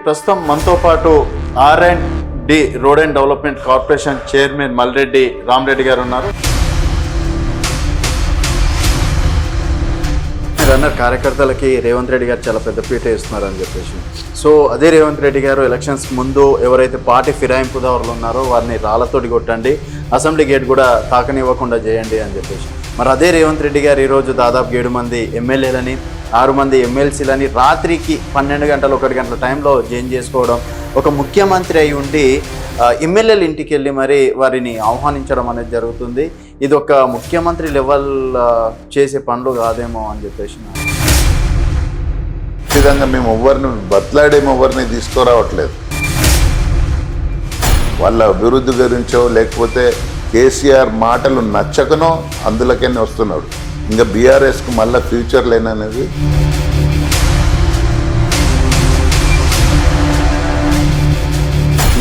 ప్రస్తుతం మనతో పాటు R&D road and development corporation chairman Malreddy Rama Reddy గారు ఉన్నారు. రన్నర్ కార్యకర్తలకి రేవంత్ రెడ్డి గారు చాలా పెద్ద పీట ఇస్తున్నారు అని చెప్పేసి, సో అదే రేవంత్ రెడ్డి గారు ఎలక్షన్స్ ముందు ఎవరైతే పార్టీ ఫిరాయింపుదారులు ఉన్నారో వారిని రాళ్లతోటి కొట్టండి, అసెంబ్లీ గేట్ కూడా తాకనివ్వకుండా చేయండి అని చెప్పేసి, మరి అదే రేవంత్ రెడ్డి గారు ఈరోజు దాదాపు 7 మంది ఎమ్మెల్యేలని 6 మంది ఎమ్మెల్సీలని రాత్రికి 12 గంటలు 1 గంటల టైంలో జాయిన్ చేసుకోవడం, ఒక ముఖ్యమంత్రి అయి ఉండి ఎమ్మెల్యేల ఇంటికి వెళ్ళి మరి వారిని ఆహ్వానించడం అనేది జరుగుతుంది. ఇది ఒక ముఖ్యమంత్రి లెవెల్ చేసే పనులు కాదేమో అని చెప్పేసి. విధంగా మేము ఎవరిని బతలాడేమో తీసుకురావట్లేదు. వాళ్ళ అభివృద్ధి గురించో లేకపోతే కేసీఆర్ మాటలు నచ్చకనో అందులోకెళ్ళి వస్తున్నాడు. ఇంకా బీఆర్ఎస్కు మళ్ళీ ఫ్యూచర్ లేననేది.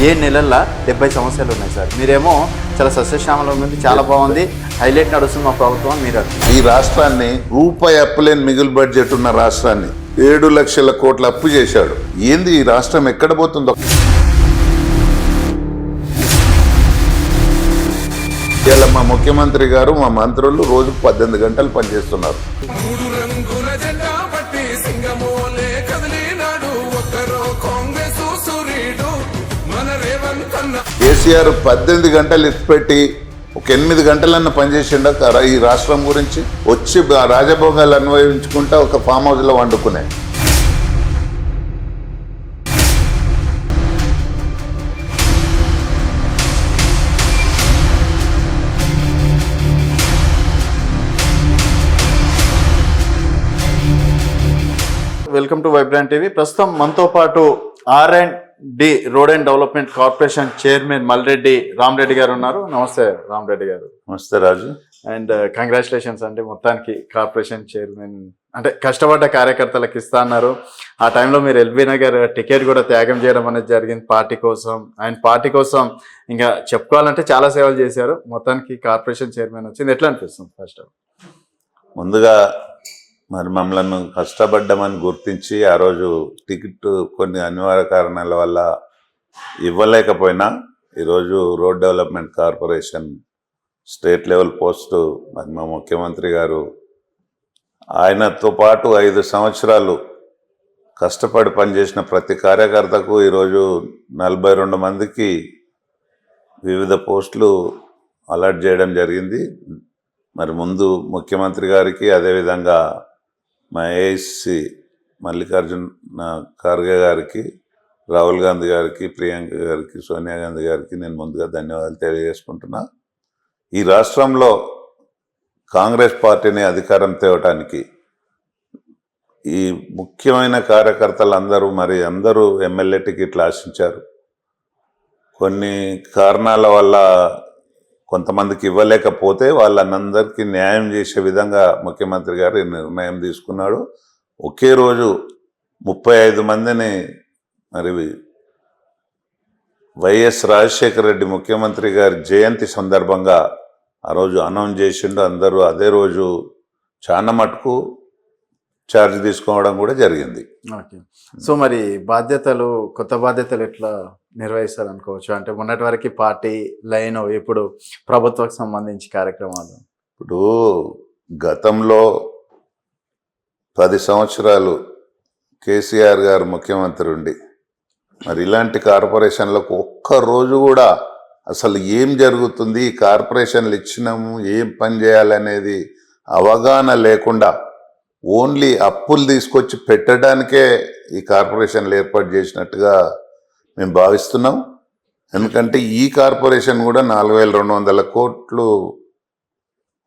ఏ నెలల్లో 70 సమస్యలు ఉన్నాయి సార్, మీరేమో చాలా సస్యశ్యామలం ఉంది, చాలా బాగుంది, హైలైట్ నడుస్తుంది మా ప్రభుత్వం. మీరు ఈ రాష్ట్రాన్ని రూపాయి అప్పులేని మిగులు బడ్జెట్ ఉన్న రాష్ట్రాన్ని 7 లక్షల కోట్ల అప్పు చేశాడు. ఏంది ఈ రాష్ట్రం ఎక్కడ పోతుందో? ఇలా మా ముఖ్యమంత్రి గారు మా మంత్రులు రోజుకు 18 గంటలు పనిచేస్తున్నారు. కేసీఆర్ 18 గంటలు ఇచ్చిపెట్టి ఒక 8 గంటలన్నా పనిచేసిండ ఈ రాష్ట్రం గురించి. వచ్చి రాజభోగాలు అన్వయించుకుంటా ఒక ఫామ్ హౌస్లో వండుకునే. Welcome to Vibrant TV. ప్రస్తుతం మనతో పాటు R&D road and development corporation chairman Malreddy Rama Reddy గారు ఉన్నారు. నమస్తే రామరెడ్డి గారు. నమస్తే రాజు. అండ్ కంగ్రాచులేషన్స్ అండి, మొత్తానికి కార్పొరేషన్ చైర్మన్ అంటే కష్టపడ్డ కార్యకర్తలకు ఇస్తా అన్నారు. ఆ టైంలో మీరు ఎల్బీ నగర్ టికెట్ కూడా త్యాగం చేయడం అనేది జరిగింది పార్టీ కోసం. అండ్ పార్టీ కోసం ఇంకా చెప్పుకోవాలంటే చాలా సేవలు చేశారు. మొత్తానికి కార్పొరేషన్ చైర్మన్ వచ్చింది, ఎట్లా అనిపిస్తుంది? ఫస్ట్ ముందుగా మరి మమ్మల్ని కష్టపడ్డామని గుర్తించి ఆ రోజు టికెట్ కొన్ని అనివార్య కారణాల వల్ల ఇవ్వలేకపోయినా ఈరోజు road development corporation state level post మరి మా ముఖ్యమంత్రి గారు ఆయనతో పాటు 5 సంవత్సరాలు కష్టపడి పనిచేసిన ప్రతి కార్యకర్తకు ఈరోజు 42 మందికి వివిధ పోస్టులు అలాట్ చేయడం జరిగింది. మరి ముందు ముఖ్యమంత్రి గారికి, అదేవిధంగా మా ఏఐసి మల్లికార్జున ఖర్గే గారికి, రాహుల్ గాంధీ గారికి, ప్రియాంక గారికి, సోనియా గాంధీ గారికి నేను ముందుగా ధన్యవాదాలు తెలియజేసుకుంటున్నా. ఈ రాష్ట్రంలో కాంగ్రెస్ పార్టీని అధికారం తేవటానికి ఈ ముఖ్యమైన కార్యకర్తలు అందరూ ఎమ్మెల్యే టికెట్లు ఆశించారు. కొన్ని కారణాల వల్ల కొంతమందికి ఇవ్వలేకపోతే వాళ్ళందరికీ న్యాయం చేసే విధంగా ముఖ్యమంత్రి గారు నిర్ణయం తీసుకున్నాడు. ఒకే రోజు 35 మందిని మరి వైఎస్ రాజశేఖర రెడ్డి ముఖ్యమంత్రి గారి జయంతి సందర్భంగా ఆ రోజు అనౌన్స్ చేసిండు. అందరూ అదే రోజు చాలా మటుకు ఛార్జ్ తీసుకోవడం కూడా జరిగింది. ఓకే, సో మరి బాధ్యతలు, కొత్త బాధ్యతలు ఎట్లా నిర్వహిస్తారు అనుకోవచ్చు? అంటే మొన్నటి వరకు పార్టీ లైన్, ఇప్పుడు ప్రభుత్వానికి సంబంధించి కార్యక్రమాలు. ఇప్పుడు గతంలో 10 సంవత్సరాలు కేసీఆర్ గారు ముఖ్యమంత్రి ఉండి మరి ఇలాంటి కార్పొరేషన్లకు ఒక్కరోజు కూడా అసలు ఏం జరుగుతుంది, ఈ కార్పొరేషన్లు ఇచ్చినాము, ఏం పని చేయాలనేది అవగాహన లేకుండా ఓన్లీ అప్పులు తీసుకొచ్చి పెట్టడానికే ఈ కార్పొరేషన్లు ఏర్పాటు చేసినట్టుగా మేము భావిస్తున్నాం. ఎందుకంటే ఈ కార్పొరేషన్ కూడా 4200 కోట్లు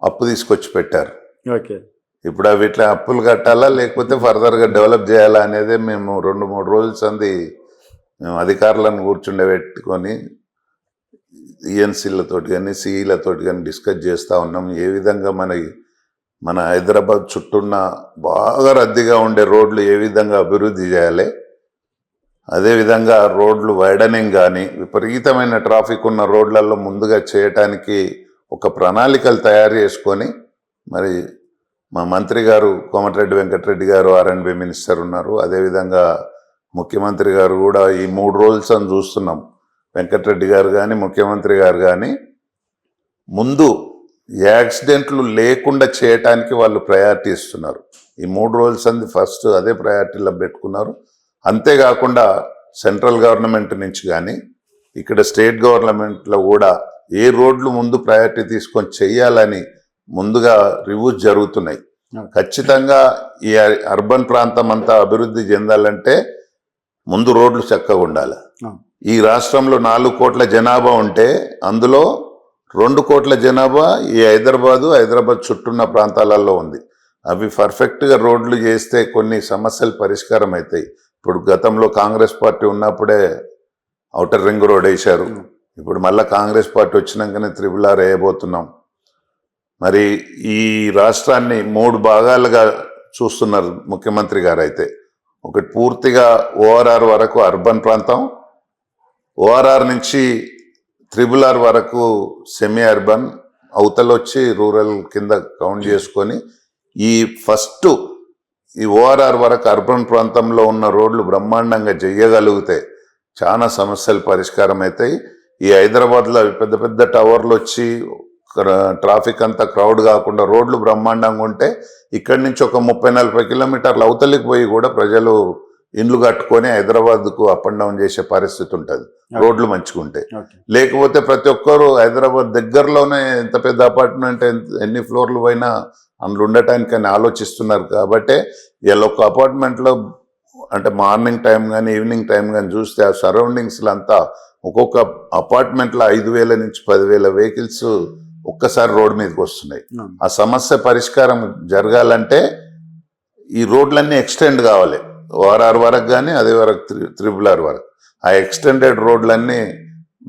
అప్పు తీసుకొచ్చి పెట్టారు. ఓకే, ఇప్పుడు అవి ఇట్లా అప్పులు కట్టాలా లేకపోతే ఫర్దర్గా డెవలప్ చేయాలా అనేది మేము 2-3 రోజుల సంది మేము అధికారులను కూర్చుండబెట్టుకొని ఈఎన్సీలతోటి కానీ సిఈలతోటి కానీ డిస్కస్ చేస్తూ ఉన్నాం. ఏ విధంగా మన హైదరాబాద్ చుట్టూన్న బాగా రద్దీగా ఉండే రోడ్లు ఏ విధంగా అభివృద్ధి చేయాలి, అదేవిధంగా రోడ్లు వైడనింగ్ కానీ విపరీతమైన ట్రాఫిక్ ఉన్న రోడ్లలో ముందుగా చేయటానికి ఒక ప్రణాళికలు తయారు చేసుకొని మరి మా మంత్రి గారు కోమటిరెడ్డి వెంకటరెడ్డి గారు R&B మినిస్టర్ ఉన్నారు, అదేవిధంగా ముఖ్యమంత్రి గారు కూడా ఈ 3 రోజులు అని చూస్తున్నాం. వెంకటరెడ్డి గారు కానీ ముఖ్యమంత్రి గారు కానీ ముందు యాక్సిడెంట్లు లేకుండా చేయటానికి వాళ్ళు ప్రయారిటీ ఇస్తున్నారు. ఈ 3 రోజులు అంది ఫస్ట్ అదే ప్రయారిటీలో పెట్టుకున్నారు. అంతేకాకుండా సెంట్రల్ గవర్నమెంట్ నుంచి కానీ ఇక్కడ స్టేట్ గవర్నమెంట్లో కూడా ఏ రోడ్లు ముందు ప్రయారిటీ తీసుకొని చెయ్యాలని ముందుగా రివ్యూస్ జరుగుతున్నాయి. ఖచ్చితంగా ఈ అర్బన్ ప్రాంతం అంతా అభివృద్ధి చెందాలంటే ముందు రోడ్లు చక్కగా ఉండాలి. ఈ రాష్ట్రంలో 4 కోట్ల జనాభా ఉంటే అందులో 2 కోట్ల జనాభా ఈ హైదరాబాద్ చుట్టూన్న ప్రాంతాలలో ఉంది. అవి పర్ఫెక్ట్గా రోడ్లు చేస్తే కొన్ని సమస్యలు పరిష్కారం అవుతాయి. ఇప్పుడు గతంలో కాంగ్రెస్ పార్టీ ఉన్నప్పుడే ఔటర్ రింగ్ రోడ్ వేశారు. ఇప్పుడు మళ్ళీ కాంగ్రెస్ పార్టీ వచ్చినాకనే RRR వేయబోతున్నాం. మరి ఈ రాష్ట్రాన్ని 3 భాగాలుగా చూస్తున్నారు ముఖ్యమంత్రి గారు. అయితే ఒకటి పూర్తిగా ORR వరకు అర్బన్ ప్రాంతం, ORR నుంచి RRR వరకు సెమీ అర్బన్, అవతలొచ్చి రూరల్ కింద కౌంట్ చేసుకొని ఈ ఫస్ట్ ఈ ORR వరకు అర్బన్ ప్రాంతంలో ఉన్న రోడ్లు బ్రహ్మాండంగా చేయగలిగితే చాలా సమస్యలు పరిష్కారం అవుతాయి. ఈ హైదరాబాద్లో పెద్ద పెద్ద టవర్లు వచ్చి ట్రాఫిక్ అంతా క్రౌడ్ కాకుండా రోడ్లు బ్రహ్మాండంగా ఉంటే ఇక్కడి నుంచి ఒక 30-40 కిలోమీటర్లు అవతలికి పోయి కూడా ప్రజలు ఇండ్లు కట్టుకొని హైదరాబాద్కు అప్ అండ్ డౌన్ చేసే పరిస్థితి ఉంటుంది రోడ్లు మంచిగా ఉంటాయి. లేకపోతే ప్రతి ఒక్కరు హైదరాబాద్ దగ్గరలోనే ఎంత పెద్ద అపార్ట్మెంట్ ఎన్ని ఫ్లోర్లు పోయినా అందులో ఉండటానికి అని ఆలోచిస్తున్నారు. కాబట్టి వీళ్ళ ఒక అపార్ట్మెంట్లో అంటే మార్నింగ్ టైం కానీ ఈవినింగ్ టైం కానీ చూస్తే ఆ సరౌండింగ్స్లో అంతా ఒక్కొక్క అపార్ట్మెంట్లో 5,000 నుంచి 10,000 వెహికల్స్ ఒక్కసారి రోడ్డు మీదకి వస్తున్నాయి. ఆ సమస్య పరిష్కారం జరగాలంటే ఈ రోడ్లన్నీ ఎక్స్టెండ్ కావాలి. ORR వరకు కానీ అదే వరకు RRR వరకు ఆ ఎక్స్టెండెడ్ రోడ్లన్నీ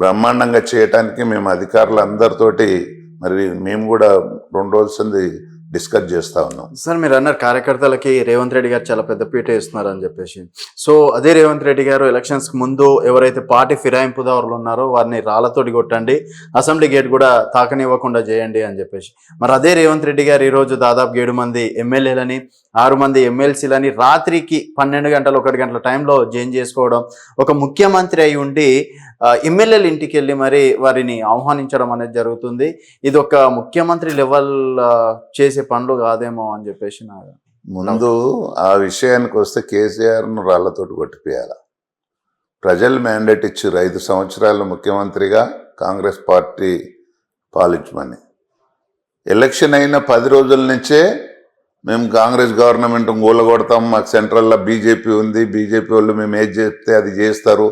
బ్రహ్మాండంగా చేయటానికి మేము అధికారులు అందరితోటి మరి మేము కూడా 2 రోజులు డిస్కస్ చేస్తా ఉన్నాం. సార్ మీరు అన్నారు కార్యకర్తలకి రేవంత్ రెడ్డి గారు చాలా పెద్ద పీట వేస్తున్నారు అని చెప్పేసి. సో అదే రేవంత్ రెడ్డి గారు ఎలక్షన్స్ ముందు ఎవరైతే పార్టీ ఫిరాయింపుదారులు ఉన్నారో వారిని రాళ్లతోటి కొట్టండి, అసెంబ్లీ గేట్ కూడా తాకనివ్వకుండా చేయండి అని చెప్పేసి. మరి అదే రేవంత్ రెడ్డి గారు ఈరోజు దాదాపు 7 మంది ఎమ్మెల్యేలని 6 మంది ఎమ్మెల్సీలని రాత్రికి 12 గంటలు 1 గంటల టైంలో జాయిన్ చేసుకోవడం, ఒక ముఖ్యమంత్రి అయి ఉండి ఎమ్మెల్యేల ఇంటికి వెళ్ళి మరి వారిని ఆహ్వానించడం అనేది జరుగుతుంది. ఇది ఒక ముఖ్యమంత్రి లెవెల్ చేసే పనులు కాదేమో అని చెప్పేసి నా ముందు ఆ విషయానికి వస్తే కేసీఆర్ను రాళ్లతోటి కొట్టిపోయాలి. ప్రజలు మ్యాండేట్ ఇచ్చారు 5 సంవత్సరాలు ముఖ్యమంత్రిగా కాంగ్రెస్ పార్టీ పాలించమని. ఎలక్షన్ అయిన 10 రోజుల నుంచే మేము కాంగ్రెస్ గవర్నమెంట్ కూలగొడతాం, మాకు సెంట్రల్లో బీజేపీ ఉంది, బీజేపీ వాళ్ళు మేము ఏది చేస్తే అది చేస్తారు,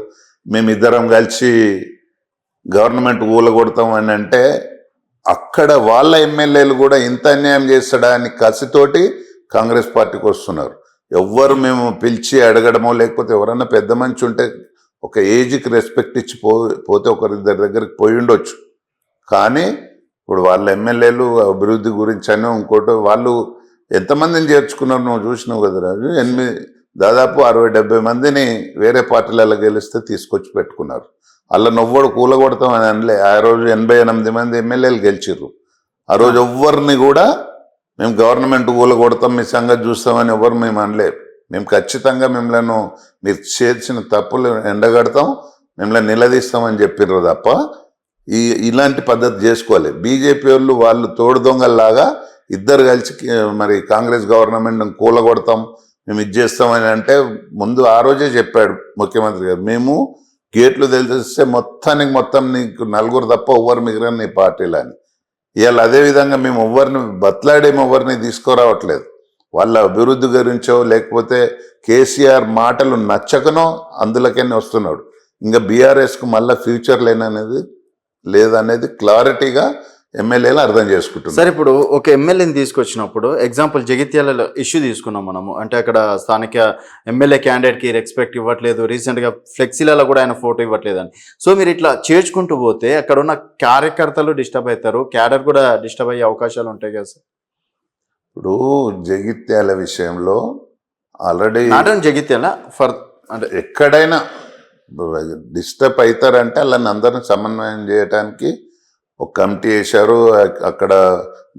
మేము ఇద్దరం కలిసి గవర్నమెంట్ కూలగొడతాం అని అంటే అక్కడ వాళ్ళ ఎమ్మెల్యేలు కూడా ఇంత అన్యాయం చేస్తాడా అని కసితోటి కాంగ్రెస్ పార్టీకి వస్తున్నారు. ఎవ్వరు మేము పిలిచి అడగడమో లేకపోతే ఎవరన్నా పెద్ద మనిషి ఉంటే ఒక ఏజ్కి రెస్పెక్ట్ ఇచ్చి పోతే ఒకరిద్దరి దగ్గరికి పోయి ఉండొచ్చు. కానీ ఇప్పుడు వాళ్ళ ఎమ్మెల్యేలు అభివృద్ధి గురించి అని ఇంకోటి వాళ్ళు ఎంతమందిని చేర్చుకున్నారు నువ్వు చూసినావు కదా రాజు. దాదాపు 60-70 మందిని వేరే పార్టీలలో గెలిస్తే తీసుకొచ్చి పెట్టుకున్నారు. అలా నవ్వడు కూలగొడతామని అనలే. ఆ రోజు 88 మంది ఎమ్మెల్యేలు గెలిచిర్రు. ఆ రోజు ఎవ్వరిని కూడా మేము గవర్నమెంట్ కూలగొడతాం మీ సంగతి చూస్తామని ఎవరు మేము అనలే. మేము ఖచ్చితంగా మిమ్మల్ని మీరు చేర్చిన తప్పులు ఎండగడతాం, మిమ్మల్ని నిలదీస్తామని చెప్పిర్రు తప్ప ఇలాంటి పద్ధతి చేసుకోవాలి. బీజేపీ వాళ్ళు తోడు దొంగల్లాగా ఇద్దరు కలిసి మరి కాంగ్రెస్ గవర్నమెంట్ కూలగొడతాం మేము ఇది చేస్తామని అంటే ముందు ఆ రోజే చెప్పాడు ముఖ్యమంత్రి గారు, మేము గేట్లు తెలిస్తే మొత్తం నీకు 4 తప్ప ఎవ్వరు మిగిలిన నీ పార్టీలు అని. ఇవాళ అదేవిధంగా మేము ఎవరిని తీసుకురావట్లేదు. వాళ్ళ అభివృద్ధి గురించో లేకపోతే కేసీఆర్ మాటలు నచ్చకనో అందులోకనే వస్తున్నాడు. ఇంకా బీఆర్ఎస్కు మళ్ళీ ఫ్యూచర్ లేదనేది క్లారిటీగా ఎమ్మెల్యేలు అర్థం చేసుకుంటున్నారు. సార్ ఇప్పుడు ఒక ఎమ్మెల్యేని తీసుకొచ్చినప్పుడు ఎగ్జాంపుల్ జగిత్యాల ఇష్యూ తీసుకున్నాం మనము. అంటే అక్కడ స్థానిక ఎమ్మెల్యే క్యాండిడేట్కి రెస్పెక్ట్ ఇవ్వట్లేదు, రీసెంట్గా ఫ్లెక్సీలలో కూడా ఆయన ఫోటో ఇవ్వట్లేదని. సో మీరు ఇట్లా చేర్చుకుంటూ పోతే అక్కడ ఉన్న కార్యకర్తలు డిస్టర్బ్ అవుతారు, క్యాడర్ కూడా డిస్టర్బ్ అయ్యే అవకాశాలు ఉంటాయి కదా సార్. ఇప్పుడు జగిత్యాల విషయంలో ఆల్రెడీ జగిత్యాల అంటే ఎక్కడైనా డిస్టర్బ్ అవుతారంటే వాళ్ళని అందరిని సమన్వయం చేయడానికి ఒక కమిటీ వేశారు. అక్కడ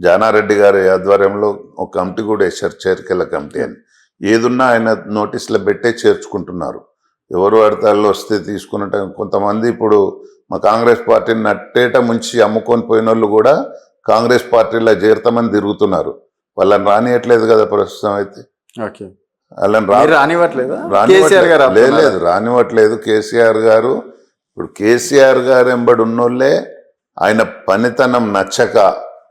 జానారెడ్డి గారి ఆధ్వర్యంలో ఒక కమిటీ కూడా వేశారు, చేరికల కమిటీ అని. ఏదున్నా ఆయన నోటీసులో పెట్టే చేర్చుకుంటున్నారు. ఎవరు పడతాళ్ళు వస్తే తీసుకున్నట్టు. కొంతమంది ఇప్పుడు మా కాంగ్రెస్ పార్టీని నట్టేట ముంచి అమ్ముకొని పోయిన వాళ్ళు కూడా కాంగ్రెస్ పార్టీలో చేరుతామని తిరుగుతున్నారు. వాళ్ళని రానియట్లేదు కదా ప్రస్తుతం అయితే. ఓకే, వాళ్ళని రానివ్వట్లేదు. లేదు, రానివ్వట్లేదు. కేసీఆర్ గారు ఇప్పుడు కేసీఆర్ గారు ఎంబడి ఉన్నోళ్ళే ఆయన పనితనం నచ్చక,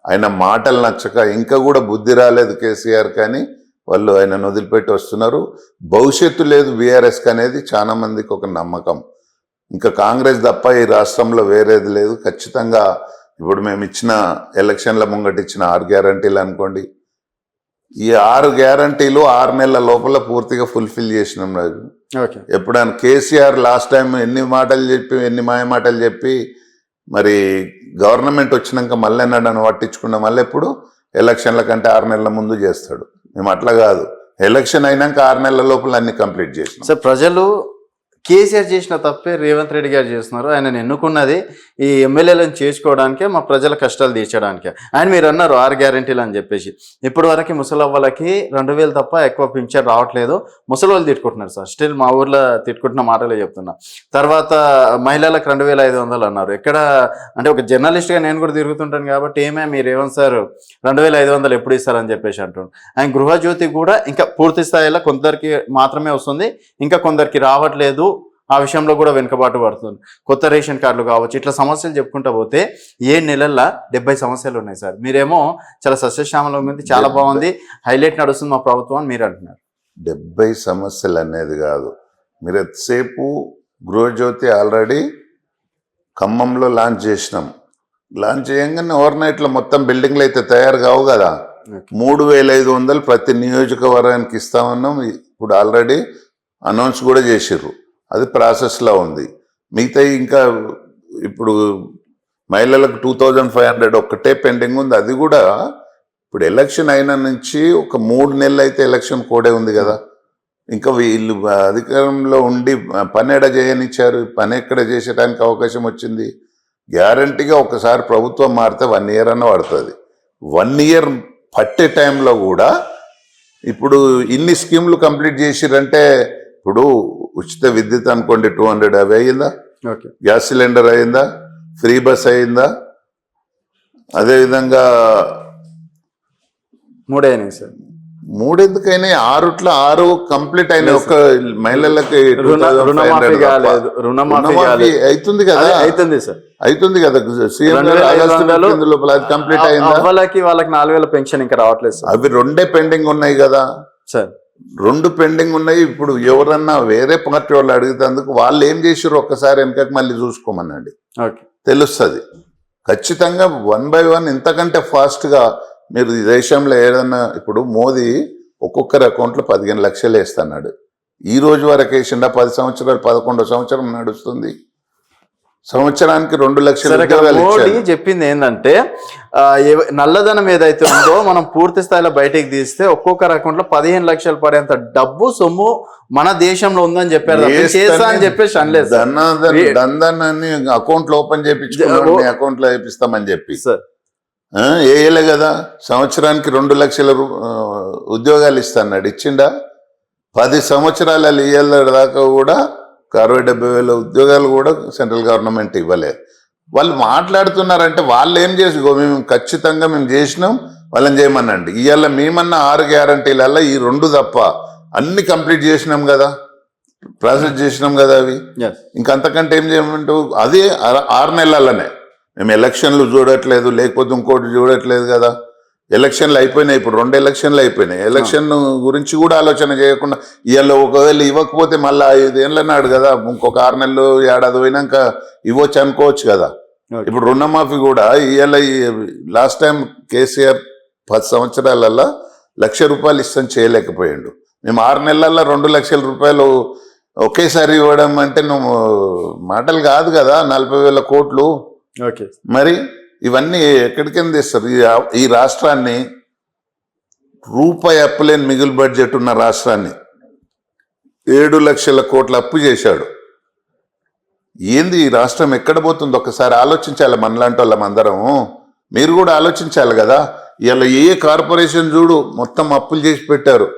ఆయన మాటలు నచ్చక, ఇంకా కూడా బుద్ధి రాలేదు కేసీఆర్ కానీ వాళ్ళు ఆయన వదిలిపెట్టి వస్తున్నారు. భవిష్యత్తు లేదు బీఆర్ఎస్కి అనేది చాలా మందికి ఒక నమ్మకం. ఇంకా కాంగ్రెస్ తప్ప ఈ రాష్ట్రంలో వేరేది లేదు. ఖచ్చితంగా ఇప్పుడు మేము ఇచ్చిన ఎలక్షన్ల ముంగట ఇచ్చిన 6 గ్యారంటీలు అనుకోండి, ఈ 6 గ్యారంటీలు 6 నెలల లోపల పూర్తిగా ఫుల్ఫిల్ చేసినాం రాజు. ఎప్పుడైనా కేసీఆర్ లాస్ట్ టైం ఎన్ని మాయ మాటలు చెప్పి మరి గవర్నమెంట్ వచ్చినాక మళ్ళీ నన్ను పట్టించుకున్న మళ్ళీ ఎప్పుడు ఎలక్షన్ల కంటే 6 నెలల ముందు చేస్తాడు. మేము అట్లా కాదు, ఎలక్షన్ అయినాక 6 నెలల లోపల అన్ని కంప్లీట్ చేసినాం. సార్, ప్రజలు కేసీఆర్ చేసిన తప్పే రేవంత్ రెడ్డి గారు చేస్తున్నారు. ఆయనను ఎన్నుకున్నది ఈ ఎమ్మెల్యేలను చేసుకోవడానికే, మా ప్రజల కష్టాలు తీర్చడానికే. ఆయన మీరు అన్నారు 6 గ్యారెంటీలు అని చెప్పేసి. ఇప్పటి వరకు ముసలవ్వలకి 2000 తప్ప ఎక్కువ పింఛన్ రావట్లేదు. ముసలి తిట్టుకుంటున్నారు సార్. స్టిల్ మా ఊర్లో తిట్టుకుంటున్న మాటలే చెప్తున్నా. తర్వాత మహిళలకు 2500 అన్నారు. ఎక్కడ అంటే ఒక జర్నలిస్ట్గా నేను కూడా తిరుగుతుంటాను కాబట్టి ఏమే మీరు రేవంత్ సార్ 2500 ఎప్పుడు ఇస్తారని చెప్పేసి అంటున్నాను. ఆయన గృహజ్యోతి కూడా ఇంకా పూర్తి స్థాయిలో కొందరికి మాత్రమే వస్తుంది, ఇంకా కొందరికి రావట్లేదు. ఆ విషయంలో కూడా వెనుకబాటు పడుతుంది. కొత్త రేషన్ కార్డులు కావచ్చు, ఇట్లా సమస్యలు చెప్పుకుంటా పోతే 7 నెలల్లో 70 సమస్యలు ఉన్నాయి సార్. మీరేమో చాలా సస్యశ్యామలం ఉంది, చాలా బాగుంది, హైలైట్ నడుస్తుంది మా ప్రభుత్వం అని మీరు అంటున్నారు. 70 సమస్యలు అనేది కాదు. మీరు ఎంతసేపు గృహజ్యోతి ఆల్రెడీ ఖమ్మంలో లాంచ్ చేసినాం. లాంచ్ చేయగానే ఓవర్నైట్లో మొత్తం బిల్డింగ్లు అయితే తయారు కావు కదా. 3500 ప్రతి నియోజకవర్గానికి ఇస్తామన్నాం. ఇప్పుడు ఆల్రెడీ అనౌన్స్ కూడా చేసిర్రు, అది ప్రాసెస్లో ఉంది. మిగతా ఇంకా ఇప్పుడు మహిళలకు 2500 ఒక్కటే పెండింగ్ ఉంది. అది కూడా ఇప్పుడు ఎలక్షన్ అయిన నుంచి ఒక 3 నెలలు అయితే ఎలక్షన్ కోడే ఉంది కదా. ఇంకా వీళ్ళు అధికారంలో ఉండి పని ఎడ చేయనిచ్చారు, పని ఎక్కడ చేసేటానికి అవకాశం వచ్చింది. గ్యారంటీగా ఒకసారి ప్రభుత్వం మారితే 1 ఇయర్ అన్న పడుతుంది. 1 ఇయర్ పట్టే టైంలో కూడా ఇప్పుడు ఇన్ని స్కీమ్లు కంప్లీట్ చేసిరంటే, ఇప్పుడు ఉచిత విద్యుత్ అనుకోండి 200 అవి అయ్యిందా, గ్యాస్ సిలిండర్ అయిందా, ఫ్రీ బస్ అయిందా, అదేవిధంగా 3 అయినాయి సార్. 3 ఎందుకైనా 6 కంప్లీట్ అయినాయి. ఒక మహిళలకి రుణమాఫీ అవుతుంది కదా, అవుతుంది కదా. సీఎం ఆగస్టు లోపల అది కంప్లీట్ అయిందా? వాళ్ళకి 4000 పెన్షన్ ఇంకా రావట్లేదు సార్. అవి 2 పెండింగ్ ఉన్నాయి కదా సార్, 2 పెండింగ్ ఉన్నాయి. ఇప్పుడు ఎవరన్నా వేరే పార్టీ వాళ్ళు అడిగినందుకు వాళ్ళు ఏం చేసారు ఒక్కసారి వెనకకి మళ్ళీ చూసుకోమనండి, తెలుస్తుంది. ఖచ్చితంగా 1 by 1 ఇంతకంటే ఫాస్ట్గా మీరు దేశంలో ఏదన్నా, ఇప్పుడు మోదీ ఒక్కొక్కరి అకౌంట్లో 15 లక్షలు వేస్తున్నాడు. ఈ రోజు వరకు వేసిండా? 10 సంవత్సరాలు, 11వ సంవత్సరం నడుస్తుంది. సంవత్సరానికి 2 లక్షలు. మోడీ చెప్పింది ఏంటంటే నల్లధనం ఏదైతే ఉందో మనం పూర్తి స్థాయిలో బయటకు తీస్తే ఒక్కొక్కరి అకౌంట్ లో 15 లక్షలు పడేంత డబ్బు సొమ్ము మన దేశంలో ఉందని చెప్పారు. అని చెప్పేసి అనలేదు. దందాన్ని అకౌంట్ లో ఓపెన్ చేయించుకున్నాడు, అకౌంట్ లో వేపిస్తామని చెప్పి వేయలే కదా. సంవత్సరానికి 2 లక్షల ఉద్యోగాలు ఇస్తాడు, ఇచ్చిండా? 10 సంవత్సరాల ఇయ్యాల దాకా కూడా 60-70 ఉద్యోగాలు కూడా సెంట్రల్ గవర్నమెంట్ ఇవ్వలేదు. వాళ్ళు మాట్లాడుతున్నారంటే వాళ్ళు ఏం చేసి, మేము ఖచ్చితంగా మేము చేసినాం, వాళ్ళని చేయమనండి. ఇవాళ మేమన్నా 6 గ్యారంటీలలో ఈ 2 తప్ప అన్ని కంప్లీట్ చేసినాం కదా, ప్రాసెస్ చేసినాం కదా. అవి ఇంకంతకంటే ఏం చేయమంటూ, అదే 6 నెలలనే. మేము ఎలక్షన్లు చూడట్లేదు, లేకపోతే ఇంకోటి చూడట్లేదు కదా. ఎలక్షన్లు అయిపోయినాయి, ఇప్పుడు 2 ఎలక్షన్లు అయిపోయినాయి. ఎలక్షన్ గురించి కూడా ఆలోచన చేయకుండా ఇవాళ ఒకవేళ ఇవ్వకపోతే మళ్ళీ 5 ఏళ్ళ నాడు కదా, ఇంకొక 6 నెలలు ఏడాది పోయినాక ఇవ్వచ్చు అనుకోవచ్చు కదా. ఇప్పుడు రుణమాఫీ కూడా ఇవాళ లాస్ట్ టైం కేసీఆర్ 10 సంవత్సరాలలో ₹1,00,000 ఇస్తాం, చేయలేకపోయాడు. మేము 6 నెలల్లో 2 లక్షల రూపాయలు ఒకేసారి ఇవ్వడం అంటే నువ్వు మాటలు కాదు కదా. 40,000 కోట్లు. మరి ఇవన్నీ ఎక్కడికైనా తెస్తారు? ఈ రాష్ట్రాన్ని రూపాయి అప్పులేని మిగులు బడ్జెట్ ఉన్న రాష్ట్రాన్ని 7 లక్షల కోట్ల అప్పు చేశాడు. ఏంది ఈ రాష్ట్రం ఎక్కడ పోతుంది? ఒక్కసారి ఆలోచించాలి. మనలాంటి వాళ్ళం అందరం, మీరు కూడా ఆలోచించాలి కదా. ఇలా ఏ కార్పొరేషన్ చూడు మొత్తం అప్పులు చేసి పెట్టారు.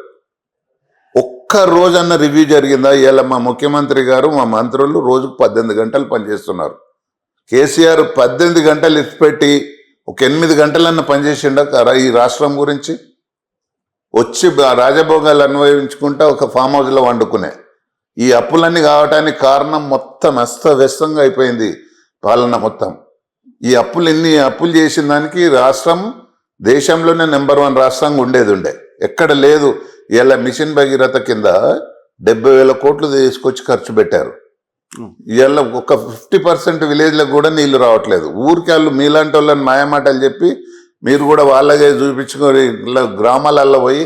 ఒక్క రోజన్న రివ్యూ జరిగిందా? ఇలా మా ముఖ్యమంత్రి గారు మా మంత్రులు రోజుకు 18 గంటలు పనిచేస్తున్నారు. కేసీఆర్ 18 గంటలు ఇచ్చిపెట్టి ఒక 8 గంటలన్న పనిచేసిండ ఈ రాష్ట్రం గురించి? వచ్చి రాజభోగాలు అన్వయించుకుంటా ఒక ఫామ్ హౌస్లో వండుకునే. ఈ అప్పులన్నీ కావటానికి కారణం మొత్తం అస్తవ్యస్తంగా అయిపోయింది పాలన మొత్తం. ఈ అప్పులు చేసిన దానికి రాష్ట్రం దేశంలోనే నెంబర్ 1 రాష్ట్రంగా ఉండే ఎక్కడ లేదు. ఇలా మిషన్ భగీరథ కింద 70,000 కోట్లు తీసుకొచ్చి ఖర్చు పెట్టారు. ఇవాళ ఒక 50% విలేజ్లకు కూడా నీళ్లు రావట్లేదు. ఊరికి వాళ్ళు మీలాంటి వాళ్ళని మాయమాటలు చెప్పి మీరు కూడా వాళ్ళగే చూపించుకొని ఇలా గ్రామాలలో పోయి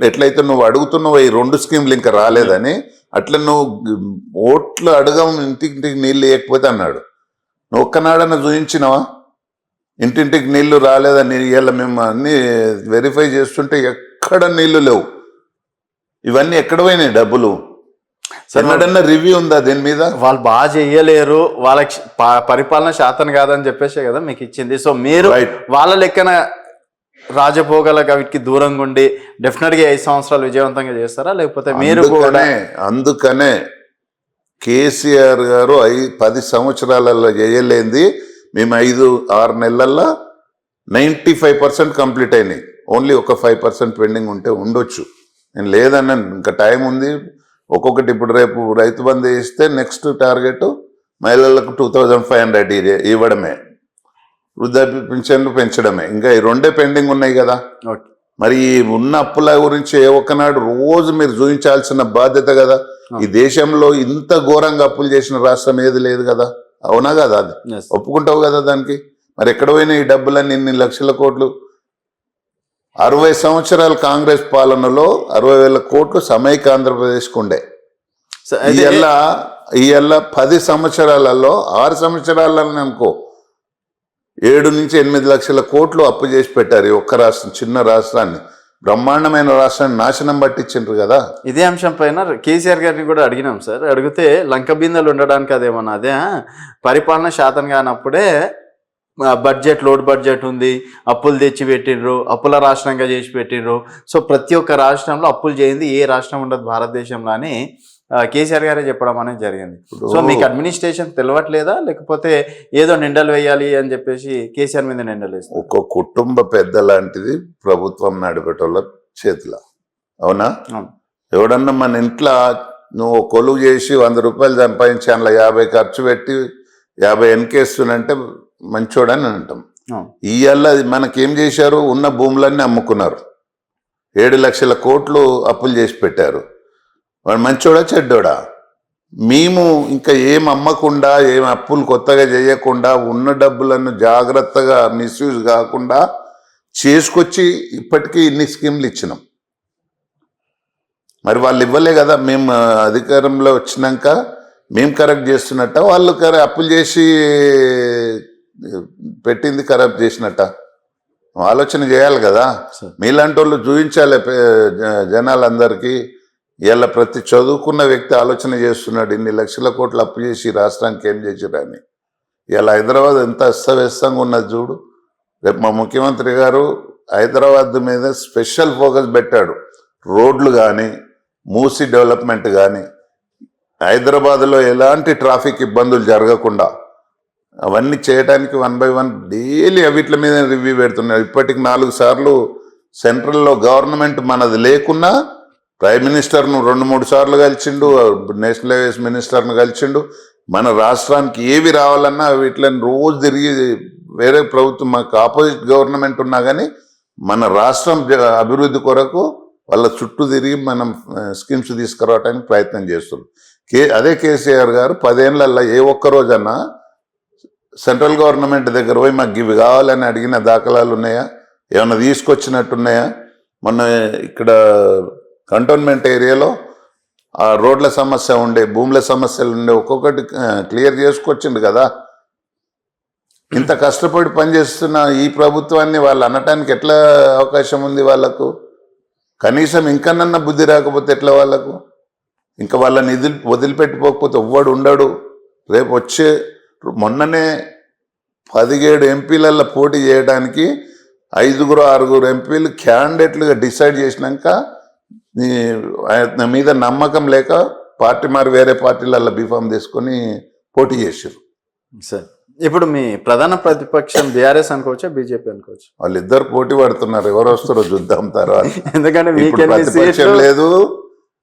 ఎట్లయితే నువ్వు అడుగుతున్నావు ఈ 2 స్కీమ్లు ఇంకా రాలేదని, అట్లా నువ్వు ఓట్లు అడగం ఇంటింటికి నీళ్ళు వేయకపోతే అన్నాడు. నువ్వు ఒక్కనాడన్నా చూపించినావా ఇంటింటికి నీళ్లు రాలేదని? ఇవాళ మేము అన్ని వెరిఫై చేస్తుంటే ఎక్కడ నీళ్లు లేవు. ఇవన్నీ ఎక్కడ పోయినాయి డబ్బులు? ఎన్నడన్నా రివ్యూ ఉందా దీని మీద? వాళ్ళు బాగా చెయ్యలేరు, వాళ్ళకి పరిపాలన శాతం కాదని చెప్పేసే కదా మీకు ఇచ్చింది. సో మీరు వాళ్ళ లెక్కన రాజభోగాలకు వీటికి దూరంగా ఉండి డెఫినెట్గా 5 సంవత్సరాలు విజయవంతంగా చేస్తారా? లేకపోతే మీరు అందుకనే కేసీఆర్ గారు 10 సంవత్సరాలలో చేయలేంది మేము 5-6 నెలల్లో 95% కంప్లీట్ అయినాయి. ఓన్లీ ఒక 5% పెండింగ్ ఉంటే ఉండొచ్చు. నేను లేదన్నాను, ఇంకా టైం ఉంది. ఒక్కొక్కటి ఇప్పుడు రేపు రైతు బంధు ఇస్తే నెక్స్ట్ టార్గెట్ మహిళలకు 2,500 ఇవ్వడమే, వృద్ధాప్య పింఛన్లు పెంచడమే. ఇంకా ఈ 2 పెండింగ్ ఉన్నాయి కదా. మరి ఉన్న అప్పుల గురించి ఏ ఒక్కనాడు రోజు మీరు చూపించాల్సిన బాధ్యత కదా. ఈ దేశంలో ఇంత ఘోరంగా అప్పులు చేసిన రాష్ట్రం ఏది లేదు కదా. అవునా కదా? అది ఒప్పుకుంటావు కదా దానికి. మరి ఎక్కడ పోయినా ఈ డబ్బులన్నీ ఇన్ని లక్షల కోట్లు? 60 సంవత్సరాల కాంగ్రెస్ పాలనలో 60,000 కోట్లు సమైక్య ఆంధ్రప్రదేశ్కు ఉండే. ఇవాళ 10 సంవత్సరాలలో 6 సంవత్సరాలలో అనుకో 7-8 లక్షల కోట్లు అప్పు చేసి పెట్టారు. ఈ ఒక్క రాష్ట్రం, చిన్న రాష్ట్రాన్ని, బ్రహ్మాండమైన రాష్ట్రాన్ని నాశనం పట్టించారు కదా. ఇదే అంశం పైన కేసీఆర్ గారిని కూడా అడిగినాం సార్. అడిగితే లంక బిందెలు ఉండడానికి అదేమన్నా అదే పరిపాలన శాతం కానప్పుడే లోడ్ బడ్జెట్ ఉంది, అప్పులు తెచ్చి పెట్టిండ్రు, అప్పుల రాష్ట్రంగా చేసి పెట్టిండ్రు. సో ప్రతి ఒక్క రాష్ట్రంలో అప్పులు చేయింది ఏ రాష్ట్రం ఉండదు భారతదేశంలో అని కేసీఆర్ గారే చెప్పడం అనేది జరిగింది. సో మీకు అడ్మినిస్ట్రేషన్ తెలియట్లేదా, లేకపోతే ఏదో నిండలు వేయాలి అని చెప్పేసి కేసీఆర్ మీద నిండలు వేస్తారు? ఒక కుటుంబ పెద్ద లాంటిది ప్రభుత్వం నడిపేటోళ్ళ చేతిలో. అవునా? ఎవడన్నా మన ఇంట్లో నువ్వు కొలువు చేసి 100 రూపాయలు సంపాదించి అందులో 50 ఖర్చు పెట్టి 50 వెనకేస్తున్నంటే మంచోడని అంటాం. ఇవాళ మనకేం చేశారు? ఉన్న భూములన్నీ అమ్ముకున్నారు, 7 లక్షల కోట్లు అప్పులు చేసి పెట్టారు. వాడు మంచోడా చెడ్డోడా? మేము ఇంకా ఏం అమ్మకుండా, ఏం అప్పులు కొత్తగా చేయకుండా, ఉన్న డబ్బులను జాగ్రత్తగా మిస్యూజ్ కాకుండా చేసుకొచ్చి ఇప్పటికీ ఇన్ని స్కీమ్లు ఇచ్చినాం. మరి వాళ్ళు ఇవ్వలే కదా. మేము అధికారంలో వచ్చినాక మేము కరెక్ట్ చేస్తున్నట్ట, వాళ్ళు అప్పులు చేసి పెట్టింది కరెక్ట్ చేసినట్ట? ఆలోచన చేయాలి కదా. మీలాంటి వాళ్ళు చూపించాలి జనాలందరికీ. ఇలా ప్రతి చదువుకున్న వ్యక్తి ఆలోచన చేస్తున్నాడు, ఇన్ని లక్షల కోట్లు అప్పు చేసి రాష్ట్రానికి ఏం చేసిరని. ఇలా హైదరాబాద్ ఎంత అస్తవ్యస్తంగా ఉన్నది చూడు. రేపు మా ముఖ్యమంత్రి గారు హైదరాబాద్ మీద స్పెషల్ ఫోకస్ పెట్టాడు. రోడ్లు కానీ, మూసీ డెవలప్మెంట్ కానీ, హైదరాబాద్లో ఎలాంటి ట్రాఫిక్ ఇబ్బందులు జరగకుండా అవన్నీ చేయడానికి 1 by 1 డైలీ వీటి మీద రివ్యూ పెడుతున్నారు. ఇప్పటికి 4 సార్లు సెంట్రల్లో గవర్నమెంట్ మనది లేకున్నా ప్రైమ్ మినిస్టర్ను 2-3 సార్లు కలిసిండు, నేషనల్ హైవేస్ మినిస్టర్ను కలిసిండు. మన రాష్ట్రానికి ఏవి రావాలన్నా వీటిని రోజు తిరిగి, వేరే ప్రభుత్వం మాకు ఆపోజిట్ గవర్నమెంట్ ఉన్నా కానీ మన రాష్ట్రం అభివృద్ధి కొరకు వాళ్ళ చుట్టూ తిరిగి మనం స్కీమ్స్ తీసుకురావడానికి ప్రయత్నం చేస్తున్నాం. అదే కేసీఆర్ గారు 10 ఏళ్లలో ఏ ఒక్కరోజన్నా సెంట్రల్ గవర్నమెంట్ దగ్గర పోయి మాకు ఇవి కావాలని అడిగిన దాఖలాలు ఉన్నాయా? ఏమైనా తీసుకొచ్చినట్టున్నాయా? మొన్న ఇక్కడ కంటోన్మెంట్ ఏరియాలో ఆ రోడ్ల సమస్య ఉండే, భూముల సమస్యలు ఉండే, ఒక్కొక్కటి క్లియర్ చేసుకొచ్చిండు కదా. ఇంత కష్టపడి పనిచేస్తున్న ఈ ప్రభుత్వాన్ని వాళ్ళు అనటానికి ఎట్లా అవకాశం ఉంది వాళ్ళకు? కనీసం ఇంకనన్నా బుద్ధి రాకపోతే ఎట్లా వాళ్ళకు? ఇంకా వాళ్ళ నిధులు వదిలిపెట్టిపోకపోతే ఎవ్వడు ఉండడు. రేపు వచ్చే మొన్ననే 17 ఎంపీలలో పోటీ చేయడానికి 5-6 ఎంపీలు క్యాండిడేట్లుగా డిసైడ్ చేసినాక ఆయన మీద నమ్మకం లేక పార్టీ మరి వేరే పార్టీలలో బీఫామ్ తీసుకొని పోటీ చేసారు. సార్ ఇప్పుడు మీ ప్రధాన ప్రతిపక్షం బీఆర్ఎస్ అనుకోవచ్చా బీజేపీ అనుకోవచ్చు? వాళ్ళిద్దరు పోటీ పడుతున్నారు, ఎవరు వస్తారో చూద్దాం తర్వాత. ఎందుకంటే ఇప్పుడు ప్రతిపక్షం లేదు,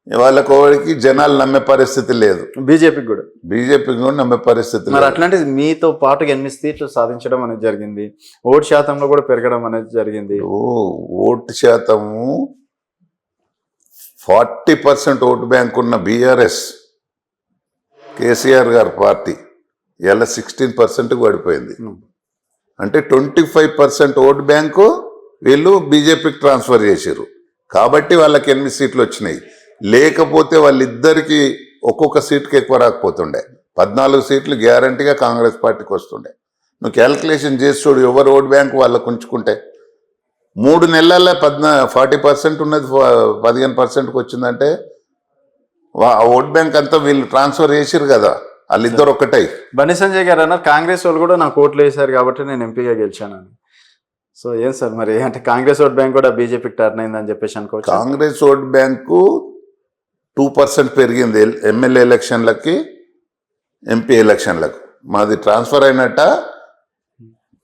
వాళ్ళ కోడికి జనాలు నమ్మే పరిస్థితి లేదు, బీజేపీకి కూడా నమ్మే పరిస్థితి మరి లేదు. అట్లాంటిది మీతో పాటు 8 సీట్లు సాధించడం అనేది జరిగింది, ఓటు శాతంలో కూడా పెరగడం అనేది జరిగింది. ఓటు శాతము 40% ఓటు బ్యాంక్ ఉన్న బీఆర్ఎస్ కేసీఆర్ గారి పార్టీ ఇలా 16% పడిపోయింది. అంటే 25% ఓటు బ్యాంకు వీళ్ళు బీజేపీకి ట్రాన్స్ఫర్ చేశారు కాబట్టి వాళ్ళకి 8 సీట్లు వచ్చినాయి. లేకపోతే వాళ్ళిద్దరికి ఒక్కొక్క సీట్కి ఎక్కువ రాకపోతుండే, 14 సీట్లు గ్యారంటీగా కాంగ్రెస్ పార్టీకి వస్తుండే. నువ్వు క్యాల్కులేషన్ చేసి చూడు, ఎవరు ఓటు బ్యాంక్ వాళ్ళకు ఉంచుకుంటే 3 నెలల్లో 40% ఉన్నది 15%కి వచ్చిందంటే ఆ ఓట్ బ్యాంక్ అంతా వీళ్ళు ట్రాన్స్ఫర్ చేసిరు కదా, వాళ్ళిద్దరు ఒక్కటై. బండి సంజయ్ గారు అన్నారు కాంగ్రెస్ వాళ్ళు కూడా నాకు ఓట్లు వేశారు కాబట్టి నేను ఎంపీగా గెలిచానని. సో ఏం సార్ మరి, అంటే కాంగ్రెస్ ఓట్ బ్యాంక్ కూడా బీజేపీకి టర్న్ అయిందని చెప్పేసి అనుకోవచ్చు? కాంగ్రెస్ ఓట్ బ్యాంకు 2% పెరిగింది ఎమ్మెల్యే ఎలక్షన్లకి, ఎంపీ ఎలక్షన్లకు. మాది ట్రాన్స్ఫర్ అయినట్ట,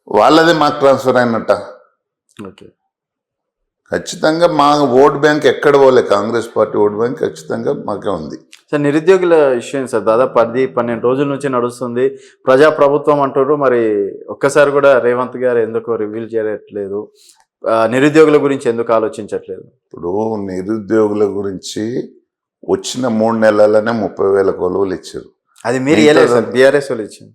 వాళ్ళదే మాకు ట్రాన్స్ఫర్ అయినట్ట. ఓకే, ఖచ్చితంగా మా ఓట్ బ్యాంక్ ఎక్కడ పోలే, కాంగ్రెస్ పార్టీ ఓట్ బ్యాంక్ ఖచ్చితంగా మాకే ఉంది. సార్ నిరుద్యోగుల విషయం సార్ దాదాపు 10-12 రోజుల నుంచి నడుస్తుంది, ప్రజాప్రభుత్వం అంటారు, మరి ఒక్కసారి కూడా రేవంత్ గారు ఎందుకు రివీల్ చేయట్లేదు, నిరుద్యోగుల గురించి ఎందుకు ఆలోచించట్లేదు? ఇప్పుడు నిరుద్యోగుల గురించి వచ్చిన 3 నెలలనే 30,000 కొలువులు ఇచ్చారు. అది మీరు ఇవ్వలేదు సార్, బీఆర్ఎస్ వాళ్ళు ఇచ్చింది.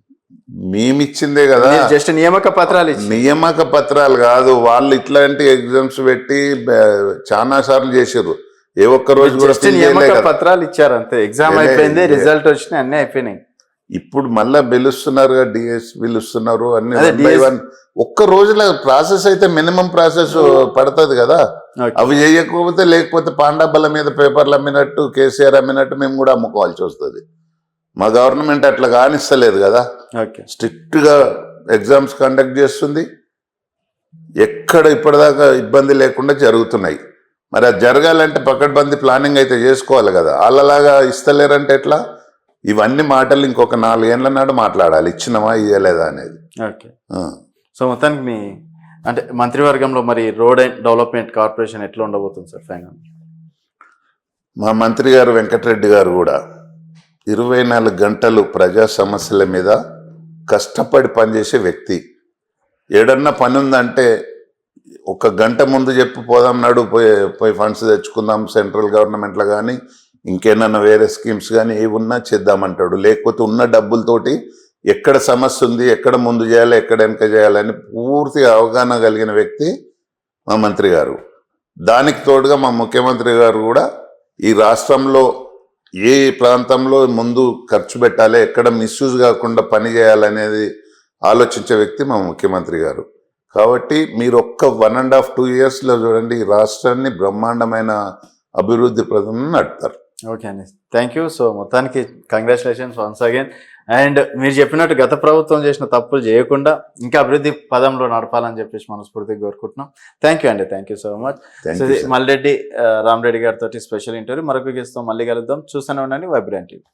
మేమిచ్చిందే కదా, జస్ట్ నియామక పత్రాలు ఇచ్చి. నియామక పత్రాలు కాదు, వాళ్ళు ఇట్లాంటి ఎగ్జామ్స్ పెట్టి చాలా సార్లు చేసారు. ఏ ఒక్క రోజు కూడా నియామక పత్రాలు ఇచ్చారు అంతే, ఎగ్జామ్ అయిపోయింది, రిజల్ట్ వచ్చినాయి, అన్ని అయిపోయినాయి. ఇప్పుడు మళ్ళా పిలుస్తున్నారు, డిఎస్ పిలుస్తున్నారు, అన్ని ఒక్క రోజుల ప్రాసెస్ అయితే మినిమం ప్రాసెస్ పడుతుంది కదా. అవి చేయకపోతే లేకపోతే పాండాబల మీద పేపర్లు అమ్మినట్టు, కేసీఆర్ అమ్మినట్టు మేము కూడా అమ్ముకోవాల్సి వస్తుంది. మా గవర్నమెంట్ అట్లా కానిస్తలేదు కదా, స్ట్రిక్ట్ గా ఎగ్జామ్స్ కండక్ట్ చేస్తుంది, ఎక్కడ ఇప్పటిదాకా ఇబ్బంది లేకుండా జరుగుతున్నాయి. మరి అది జరగాలంటే పకడ్బందీ ప్లానింగ్ అయితే చేసుకోవాలి కదా, వాళ్ళలాగా ఇస్తలేరంటే ఎట్లా? ఇవన్నీ మాటలు ఇంకొక 4 ఏళ్ల నాడు మాట్లాడాలి, ఇచ్చినమా ఇయ్యలేదా అనేది. ఓకే, సో మొత్తానికి మీ అంటే మంత్రివర్గంలో మరి రోడ్ అండ్ డెవలప్మెంట్ కార్పొరేషన్ ఎట్లా ఉండబోతుంది సార్ ఫైనల్? మా మంత్రి గారు వెంకటరెడ్డి గారు కూడా 24 గంటలు ప్రజా సమస్యల మీద కష్టపడి పనిచేసే వ్యక్తి. ఏడన్నా పని ఉందంటే 1 గంట ముందు చెప్పి పోదాం, నాడు పోయి ఫండ్స్ తెచ్చుకుందాం, సెంట్రల్ గవర్నమెంట్లో కానీ ఇంకేమన్నా వేరే స్కీమ్స్ కానీ ఏవి ఉన్నా చేద్దామంటాడు. లేకపోతే ఉన్న డబ్బులతోటి ఎక్కడ సమస్య ఉంది, ఎక్కడ ముందు చేయాలి, ఎక్కడ వెనక చేయాలని పూర్తిగా అవగాహన కలిగిన వ్యక్తి మా మంత్రి గారు. దానికి తోడుగా మా ముఖ్యమంత్రి గారు కూడా ఈ రాష్ట్రంలో ఏ ప్రాంతంలో ముందు ఖర్చు పెట్టాలి, ఎక్కడ మిస్యూజ్ కాకుండా పని చేయాలనేది ఆలోచించే వ్యక్తి మా ముఖ్యమంత్రి గారు. కాబట్టి మీరు ఒక్క 1.5-2 ఇయర్స్లో చూడండి, ఈ రాష్ట్రాన్ని బ్రహ్మాండమైన అభివృద్ధి ప్రదంలో నడుపుతారు. ఓకే అండి, థ్యాంక్ యూ. సో మొత్తానికి కంగ్రాచులేషన్స్ వన్స్ అగైన్. అండ్ మీరు చెప్పినట్టు గత ప్రభుత్వం చేసిన తప్పులు చేయకుండా ఇంకా అభివృద్ధి పదంలో నడపాలని చెప్పేసి మనస్ఫూర్తిగా కోరుకుంటున్నాం. థ్యాంక్ యూ అండి, thank you so much. Malreddy Rama Reddy గారితో స్పెషల్ ఇంటర్వ్యూ. మరొక గెస్ట్తో మళ్ళీ కలుద్దాం. చూస్తూనే ఉండండి వైబ్రెంట్ టీవీ.